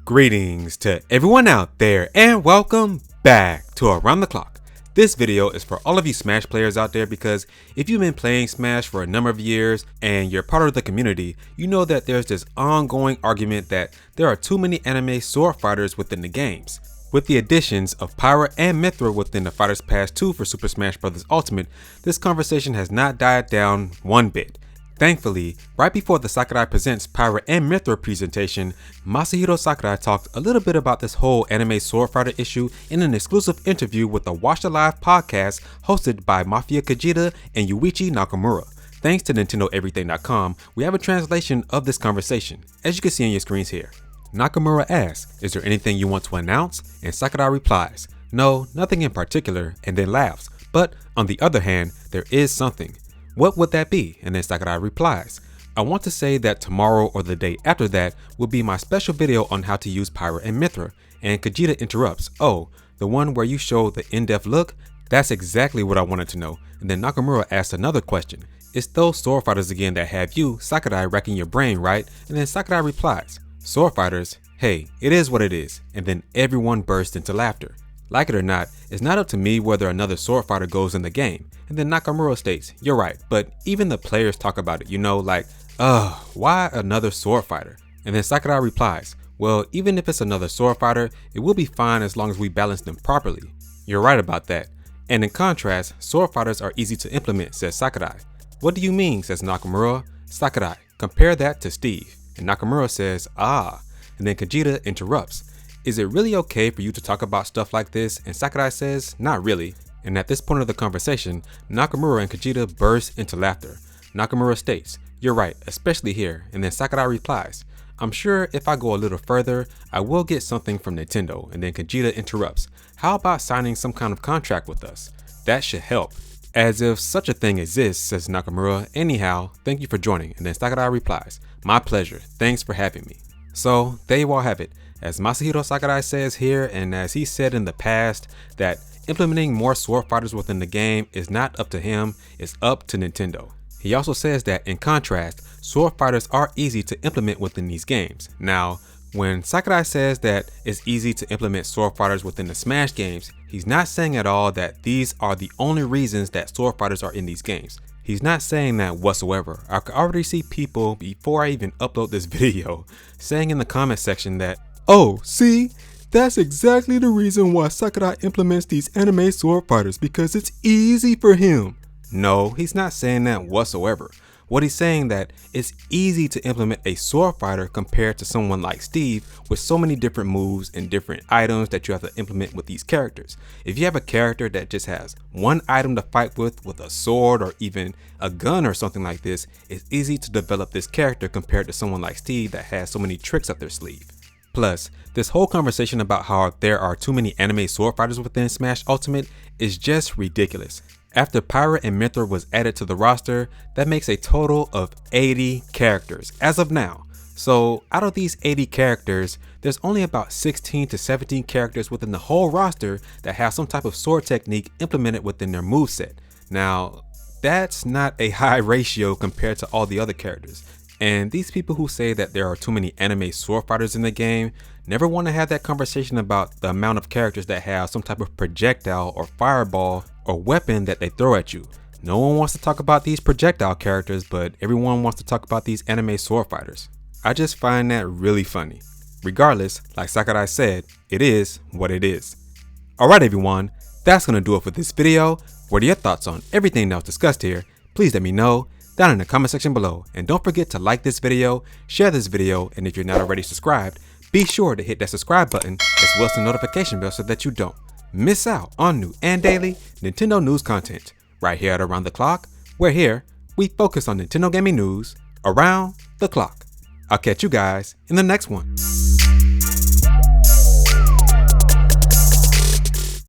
Greetings to everyone out there and welcome back to Around the Clock. This video is for all of you Smash players out there because if you've been playing Smash for a number of years and you're part of the community, you know that there's this ongoing argument that there are too many anime sword fighters within the games. With the additions of Pyra and Mythra within the Fighters Pass 2 for Super Smash Bros. Ultimate, this conversation has not died down one bit. Thankfully, right before the Sakurai Presents Pyra and Mythra presentation, Masahiro Sakurai talked a little bit about this whole anime sword fighter issue in an exclusive interview with the Watch the Live podcast hosted by Mafia Kajita and Yuichi Nakamura. Thanks to NintendoEverything.com, we have a translation of this conversation, as you can see on your screens here. Nakamura asks, "Is there anything you want to announce?" And Sakurai replies, "No, nothing in particular," and then laughs. But on the other hand, there is something. What would that be? And then Sakurai replies, "I want to say that tomorrow or the day after that will be my special video on how to use Pyra and Mythra." And Kajita interrupts, "Oh, the one where you show the in-depth look? That's exactly what I wanted to know." And then Nakamura asks another question. "It's those sword fighters again that have you, Sakurai, racking your brain, right?" And then Sakurai replies, "Sword fighters? Hey, it is what it is." And then everyone bursts into laughter. Like it or not, it's not up to me whether another sword fighter goes in the game. And then Nakamura states, "You're right, but even the players talk about it, like, why another sword fighter?" And then Sakurai replies, "Well, even if it's another sword fighter, it will be fine as long as we balance them properly." "You're right about that. And in contrast, sword fighters are easy to implement," says Sakurai. "What do you mean?" says Nakamura. "Sakurai, compare that to Steve." And Nakamura says, "Ah." And then Kajita interrupts, "Is it really okay for you to talk about stuff like this?" And Sakurai says, "Not really." And at this point of the conversation, Nakamura and Kajita burst into laughter. Nakamura states, "You're right, especially here." And then Sakurai replies, "I'm sure if I go a little further, I will get something from Nintendo." And then Kajita interrupts, "How about signing some kind of contract with us? That should help." "As if such a thing exists," says Nakamura. "Anyhow, thank you for joining." And then Sakurai replies, "My pleasure. Thanks for having me." So there you all have it. As Masahiro Sakurai says here, and as he said in the past, that implementing more sword fighters within the game is not up to him, it's up to Nintendo. He also says that in contrast, sword fighters are easy to implement within these games. Now, when Sakurai says that it's easy to implement sword fighters within the Smash games, he's not saying at all that these are the only reasons that sword fighters are in these games. He's not saying that whatsoever. I could already see people, before I even upload this video, saying in the comment section that, "Oh, see? That's exactly the reason why Sakurai implements these anime sword fighters, because it's easy for him." No, he's not saying that whatsoever. What he's saying that it's easy to implement a sword fighter compared to someone like Steve with so many different moves and different items that you have to implement with these characters. If you have a character that just has one item to fight with a sword or even a gun or something like this, it's easy to develop this character compared to someone like Steve that has so many tricks up their sleeve. Plus, this whole conversation about how there are too many anime sword fighters within Smash Ultimate is just ridiculous. After Pyra and Mythra was added to the roster, that makes a total of 80 characters as of now. So out of these 80 characters, there's only about 16 to 17 characters within the whole roster that have some type of sword technique implemented within their moveset. Now, that's not a high ratio compared to all the other characters. And these people who say that there are too many anime sword fighters in the game never want to have that conversation about the amount of characters that have some type of projectile or fireball or weapon that they throw at you. No one wants to talk about these projectile characters, but everyone wants to talk about these anime sword fighters. I just find that really funny. Regardless, like Sakurai said, it is what it is. Alright everyone, that's gonna do it for this video. What are your thoughts on everything that was discussed here? Please let me know down in the comment section below. And don't forget to like this video, share this video, and if you're not already subscribed, be sure to hit that subscribe button as well as the notification bell so that you don't miss out on new and daily Nintendo news content. Right here at Around the Clock, where here we focus on Nintendo gaming news around the clock. I'll catch you guys in the next one.